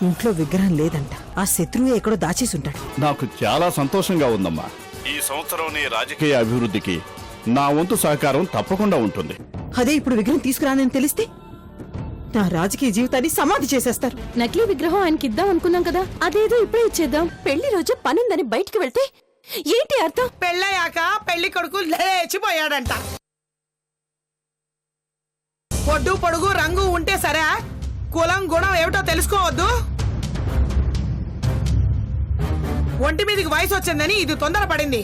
ఇంట్లో విగ్రహం లేదంట. ఆ శత్రువు ఎక్కడో దాచేసుంటాడు. నాకు చాలా సంతోషంగా ఉందమ్మా. ఈ సంవత్సరం నీ రాజకీయ అభివృద్ధికి నా వంతు సహకారం తప్పకుండా ఉంటుంది. అదే ఇప్పుడు విగ్రహం తీసుకురానని తెలిస్తే నా రాజకీయ జీవితాన్ని సమాధి చేసేస్తారు. నకిలీ విగ్రహం ఆయనకి ఇద్దాం అనుకున్నాం కదా, అదేదో ఇప్పుడే ఇచ్చేద్దాం. పెళ్లి రోజు పనుందని బయటికి వెళ్తే ఏంటి అర్థం? పెళ్ళయ్యాక పెళ్లి కొడుకు లేచిపోయాడంట. పొడ్డు పొడుగు రంగు ఉంటే సరే, కులం గుణం ఏమిటో తెలుసుకోవద్దు. ఒంటి మీదకి వయసు వచ్చిందని ఇది తొందరపడింది,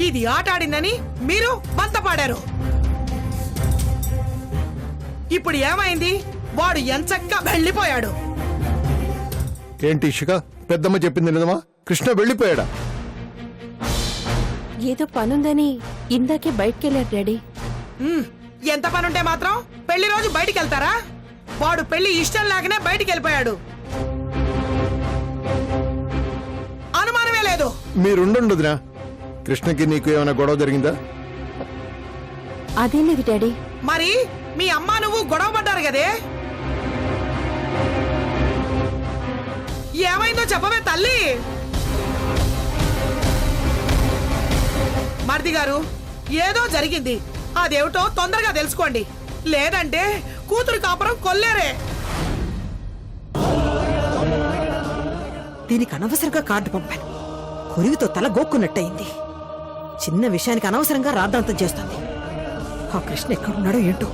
ఇది ఆట ఆడిందని మీరు బంతపాడారు. ఇప్పుడు ఏమైంది? వాడు ఎంచక్కా వెళ్ళిపోయాడు. ఏంటి ఇషిక, పెద్దమ్మ చెప్పింది నిజమా? కృష్ణ వెళ్ళిపోయాడా? ఏదో పనుందని ఇందాకే బయటికెళ్ళాడు డాడీ. ఎంత పనుంటే మాత్రం పెళ్లి రోజు బయటికి వెళ్తారా? వాడు పెళ్లి ఇష్టం లాగానే బయటికి వెళ్ళిపోయాడు. అనుమానమే లేదు. మీరుండుదినా. కృష్ణకి నీకు ఏమైనా గొడవ జరిగిందా? అదేం లేదు డాడీ. మరి మీ అమ్మ నువ్వు గొడవ పడ్డారు కదే, ఏమైందో చెప్పవే తల్లి. మర్ది గారు, ఏదో జరిగింది, అదేమిటో తొందరగా తెలుసుకోండి, లేదంటే కూతురు కాపురం కొల్లేరే. దీనికి అనవసరంగా కార్డు పంపాను. కొరివితో తల గోక్కున్నట్టయింది. చిన్న విషయానికి అనవసరంగా రాద్ధాంతం చేస్తుంది. ఆ కృష్ణ ఎక్కడున్నాడో ఏంటో.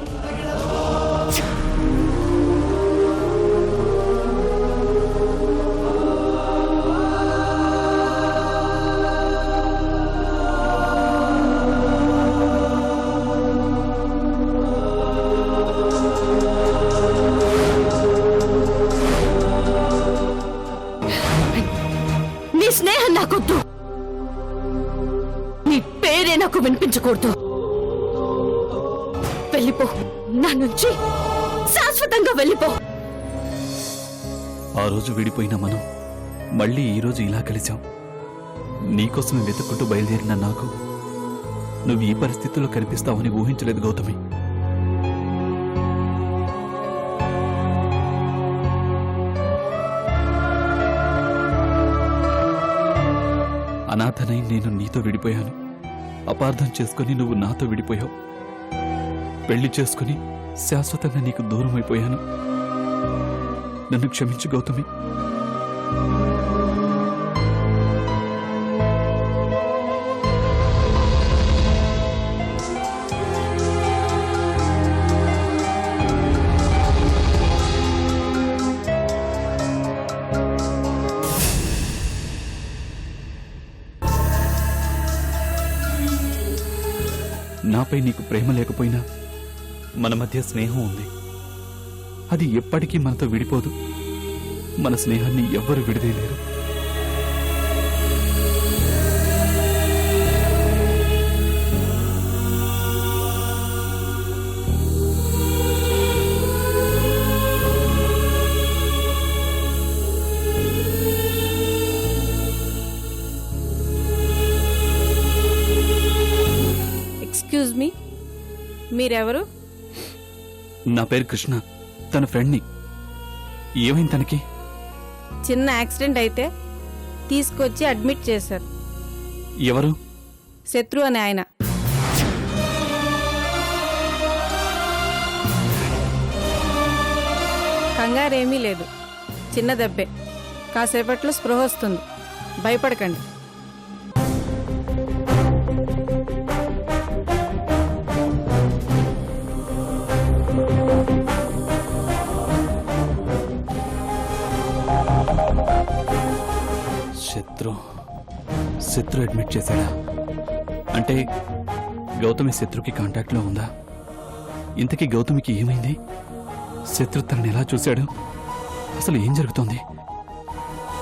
నీ స్నేహం నాకొద్దు, నీ పేరే నాకు వినిపించకూడదు. వెళ్ళిపో, నా నుంచి శాశ్వతంగా వెళ్ళిపో. ఆ రోజు విడిపోయిన మనం మళ్ళీ ఈ రోజు ఇలా కలిసాం. నీకోసం వెతుక్కుంటూ బయలుదేరిన నాకు నువ్వు ఈ పరిస్థితుల్లో కనిపిస్తావని ఊహించలేదు గౌతమి. అనాథనై నేను నీతో విడిపోయాను. అపార్థం చేసుకుని నువ్వు నాతో విడిపోయావు. పెళ్లి చేసుకుని శాశ్వతంగా నీకు దూరం అయిపోయాను. నన్ను క్షమించు గౌతమి. నాపై నీకు ప్రేమ లేకపోయినా మన మధ్య స్నేహం ఉంది. అది ఎప్పటికీ మనతో విడిపోదు. మన స్నేహాన్ని ఎవ్వరు విడదీయలేరు. ఎక్స్క్యూజ్ మీ, మీరెవరు? నా పేరు కృష్ణ, తన ఫ్రెండ్ని. ఏమైంది తనకి? చిన్న యాక్సిడెంట్ అయితే తీసుకొచ్చి అడ్మిట్ చేశారు. ఎవరు? శత్రు అనే ఆయన. కంగారేమీ లేదు, చిన్న దెబ్బే. కాసేపట్లో స్పృహ వస్తుంది, భయపడకండి. శత్రు అడ్మిట్ చేశాడా? అంటే గౌతమి శత్రుకి కాంటాక్ట్లో ఉందా? ఇంతకీ గౌతమికి ఏమైంది? శత్రు తనని ఎలా చూశాడు? అసలు ఏం జరుగుతోంది?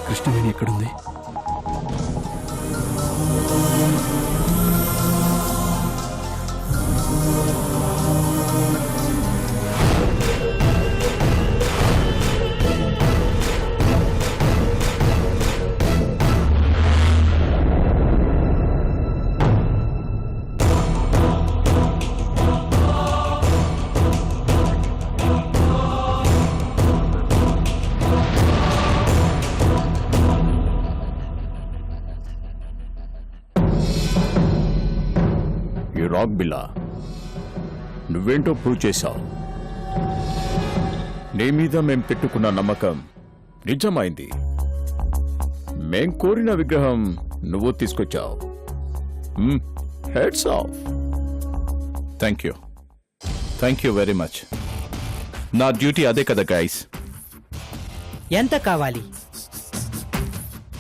కృష్ణవేణి ఎక్కడుంది? రాక్ బిల్లా, నువ్వేంటో ప్రూవ్ చేశావు. నీ మీద మేం పెట్టుకున్న నమ్మకం నిజమైంది. మేం కోరిన విగ్రహం నువ్వు తీసుకొచ్చావు. Heads of. Thank you very much. నా డ్యూటీ అదే కదా గైస్. ఎంత కావాలి?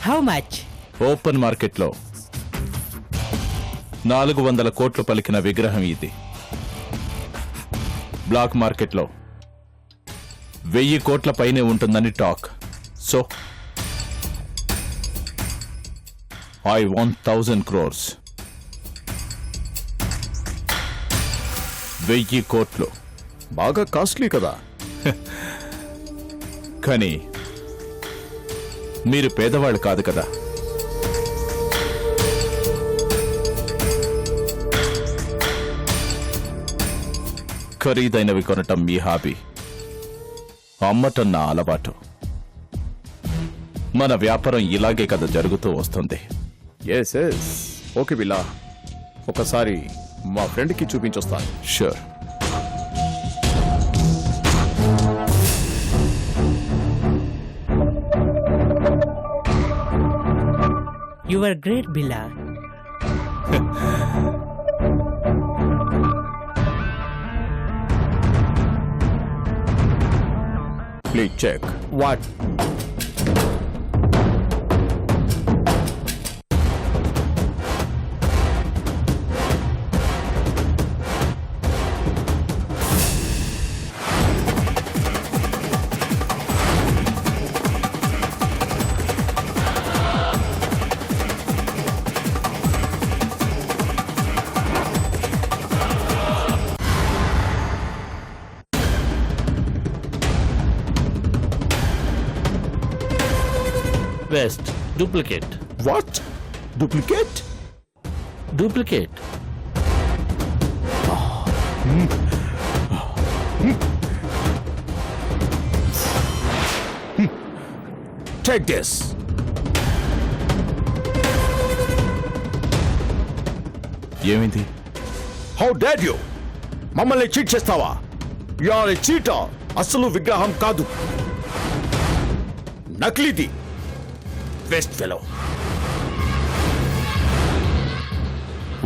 How much? ఓపెన్ మార్కెట్లో 400 కోట్లు పలికిన విగ్రహం ఇది. బ్లాక్ మార్కెట్లో 1000 కోట్ల పైనే ఉంటుందని talk. So I want 1000 crores. 1000 కోట్లు. బాగా కాస్ట్లీ కదా. కానీ మీరు పేదవాళ్ళు కాదు కదా. ఖరీదైనవి కొనటం మీ హాబీ, అమ్మటం నా అలవాటు. మన వ్యాపారం ఇలాగే కదా జరుగుతూ వస్తుంది. Yes yes. ఓకే బిల్లా, ఒకసారి మా ఫ్రెండ్కి చూపించొస్తాను. Sure. You are great Billa. Please check. What? West. Duplicate. What? Duplicate? Duplicate. Take this. ఏమైంది? How dare you! మమ్మల్ని చీట్ చేస్తావా? You are a cheater. అసలు విగ్రహం కాదు, నకిలీది. Waste fellow.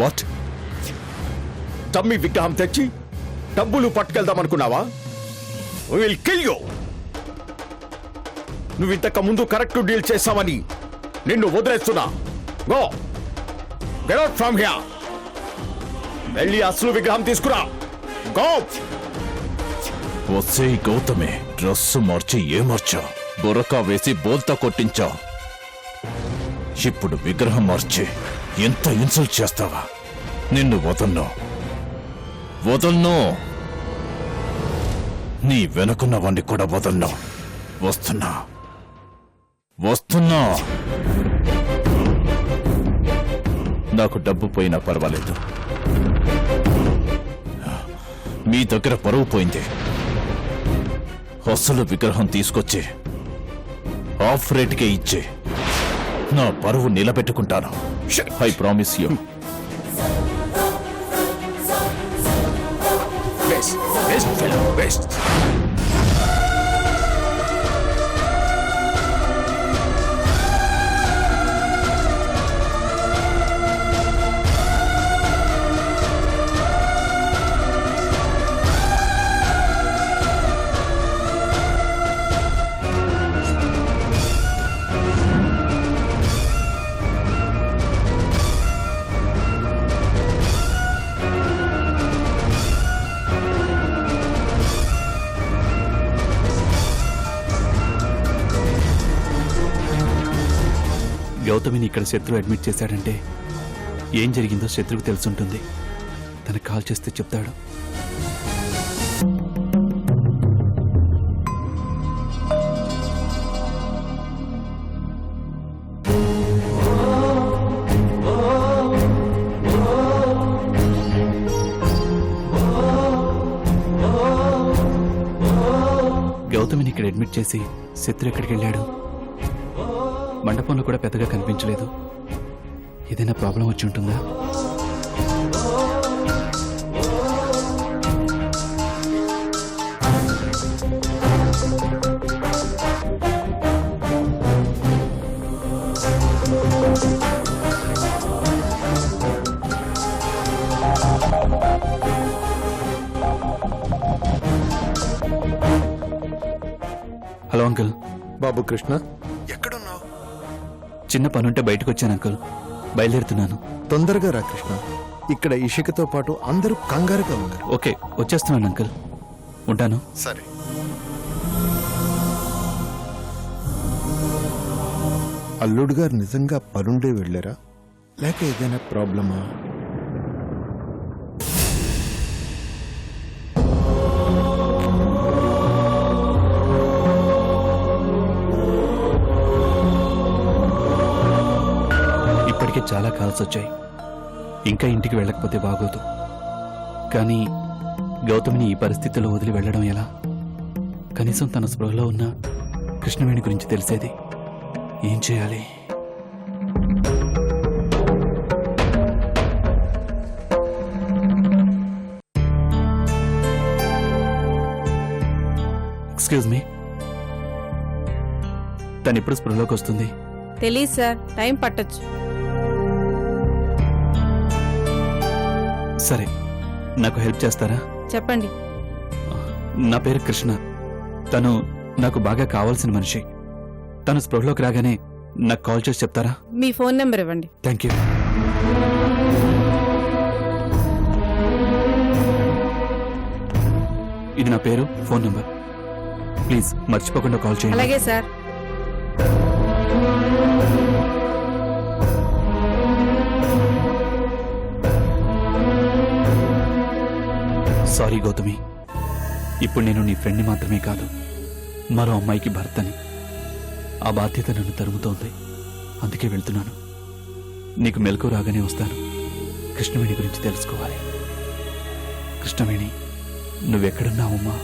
వాట్? డమ్మీ విగ్రహం తెచ్చి డబ్బులు పట్టుకెళ్దామనుకున్నావా? Will kill you. నువ్వు ఇంతకు ముందు కరెక్ట్ డీల్ చేస్తావని నిన్ను వదిలేస్తున్నా. Go, get out from here. వెళ్ళి అసలు విగ్రహం తీసుకురా. గో. వస్తే గౌతమే, డ్రెస్సు మార్చి ఏమర్చా, బురకా వేసి బోల్తా కొట్టించా. ఇప్పుడు విగ్రహం మార్చి ఎంత ఇన్సల్ట్ చేస్తావా? నిన్ను వదల్ను. నీ వెనుకున్న వాణ్ణి కూడా వదల్ను. వస్తున్నా. నాకు డబ్బు పోయినా పర్వాలేదు. మీ దగ్గర పరువు పోయింది. అసలు విగ్రహం తీసుకొచ్చి ఆఫ్ రేట్కే ఇచ్చి నా పరువు నిలబెట్టుకుంటాను. I promise you. Best fellow, best. గౌతమిని ఇక్కడ శత్రు అడ్మిట్ చేశాడంటే ఏం జరిగిందో శత్రువుకు తెలుసుంటుంది. తనకు కాల్ చేస్తే చెప్తాడు. గౌతమిని ఇక్కడ అడ్మిట్ చేసి శత్రు ఎక్కడికి వెళ్ళాడు? మండపంలో కూడా పెద్దగా కనిపించలేదు. ఏదైనా ప్రాబ్లం వచ్చి ఉంటుందా? బాబు కృష్ణ ఎక్కడున్నావు? చిన్న పనుంటే బయటకు వచ్చాను అంకుల్. బయలుదేరుతున్నాను. తొందరగా రా కృష్ణ. ఇక్కడ ఇషికతో పాటు అందరూ కంగారుగా ఉన్నారు. ఓకే, వచ్చేస్తున్నాను అంకుల్. ఉంటాను. సరే. అల్లుడు గారు నిజంగా పనుండే వెళ్ళారా లేక ఏదైనా ప్రాబ్లమా? ఇప్పటికే చాలా కాల్స్ వచ్చాయి. ఇంకా ఇంటికి వెళ్ళకపోతే బాగోదు. కానీ గౌతమిని ఈ పరిస్థితిలో వదిలి వెళ్ళడం ఎలా? కనీసం తన స్పృహలో ఉన్న కృష్ణవేణి గురించి తెలిసేది. ఏం చేయాలి? ఎక్స్క్యూజ్ మీ, తను ఎప్పుడు స్పృహలోకి వస్తుంది? తెలీదు సార్, టైం పట్టొచ్చు. సరే, నాకు హెల్ప్ చేస్తారా? చెప్పండి. నా పేరు కృష్ణ. తను నాకు బాగా కావాల్సిన మనిషి. తను స్పృహలోకి రాగానే నాకు కాల్ చేసి చెప్తారా? మీ ఫోన్ నెంబర్ ఇవ్వండి. Thank you. ఇది నా పేరు, ఫోన్ నెంబర్. ప్లీజ్ మర్చిపోకుండా కాల్ చేయండి. అలాగే సార్. సారీ గౌతమి, ఇప్పుడు నేను నీ ఫ్రెండ్ని మాత్రమే కాదు, మరో అమ్మాయికి భర్తని. ఆ బాధ్యత నన్ను తరుముతోంది. అందుకే వెళ్తున్నాను. నీకు మెలకు రాగానే వస్తాను. కృష్ణవేణి గురించి తెలుసుకోవాలి. కృష్ణవేణి, నువ్వెక్కడున్నావమ్మా?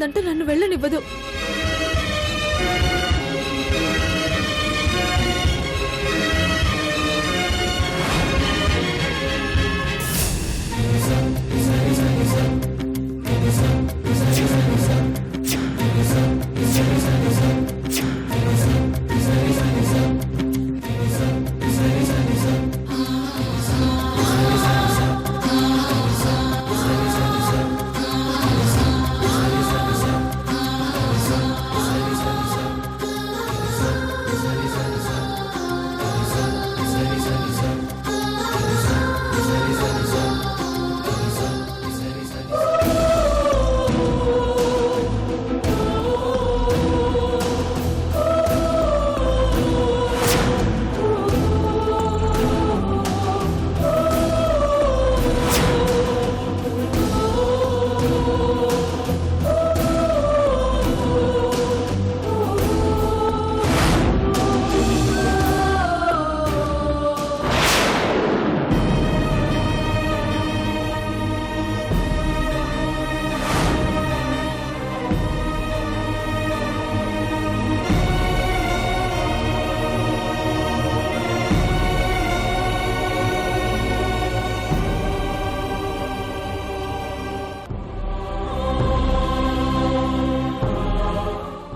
వస్తుందంటే నన్ను వెళ్ళనివ్వదు.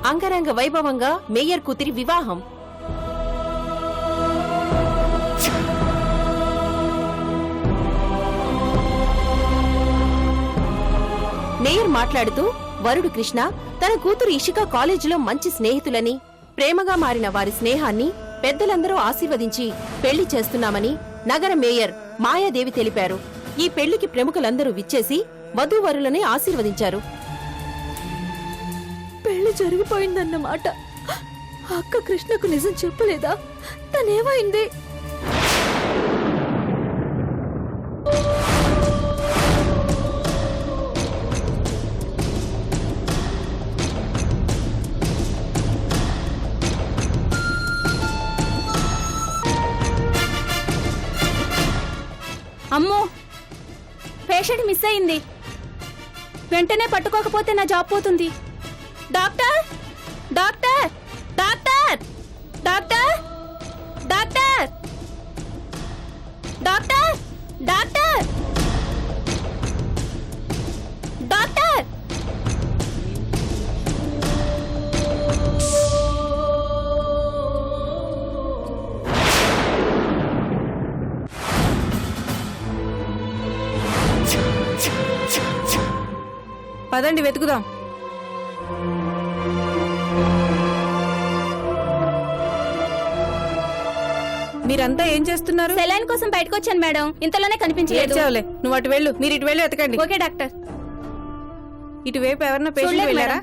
అంగరంగ వైభవంగా మేయర్ కూతురి వివాహం. మేయర్ మాట్లాడుతూ వరుడు కృష్ణ తన కూతురు ఇషిక కాలేజీలో మంచి స్నేహితులని, ప్రేమగా మారిన వారి స్నేహాన్ని పెద్దలందరూ ఆశీర్వదించి పెళ్లి చేస్తున్నామని నగర మేయర్ మాయాదేవి తెలిపారు. ఈ పెళ్లికి ప్రముఖులందరూ విచ్చేసి వధూవరులని ఆశీర్వదించారు. పెళ్లి జరిగిపోయిందన్నమాట. అక్క కృష్ణకు నిజం చెప్పలేదా? తనేమైంది? అమ్మో, పేషెంట్ మిస్ అయింది. వెంటనే పట్టుకోకపోతే నా జాబ్ పోతుంది. Doctor, doctor, doctor, doctor, doctor, doctor, doctor, doctor. పదండి వెతుకుదాం. మీరంతా ఏం చేస్తున్నారు? సెలైన్ కోసం బయటకు వచ్చాను మేడం. ఇంతలోనే కనిపించలేదు. ఏడ్చావులే, నువ్వు అటు వెళ్ళు, మీరు ఇటు వెళ్ళి వెతకండి. Okay doctor. ఇటువైపు ఎవరన్నా పేషెంట్ చూడలేదు వెళ్ళారా?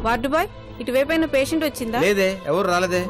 వార్డు బాయ్, ఇటువైపు అయినా పేషెంట్ వచ్చిందా? లేదే, ఎవరు రాలేదే.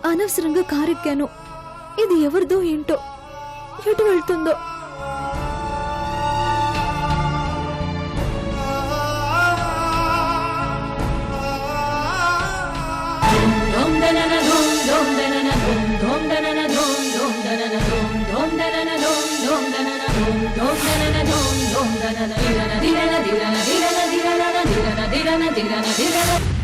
అనవసరంగా కారెక్కాను. ఇది ఎవరిదో ఏంటో, ఎటు వెళ్తుందో. dom dum dum dum dum ధీరన ధీరన ధీరన ధీరన ధీరన ధీరన ధీరన ధీరన ధీరన ధీరన ధీరన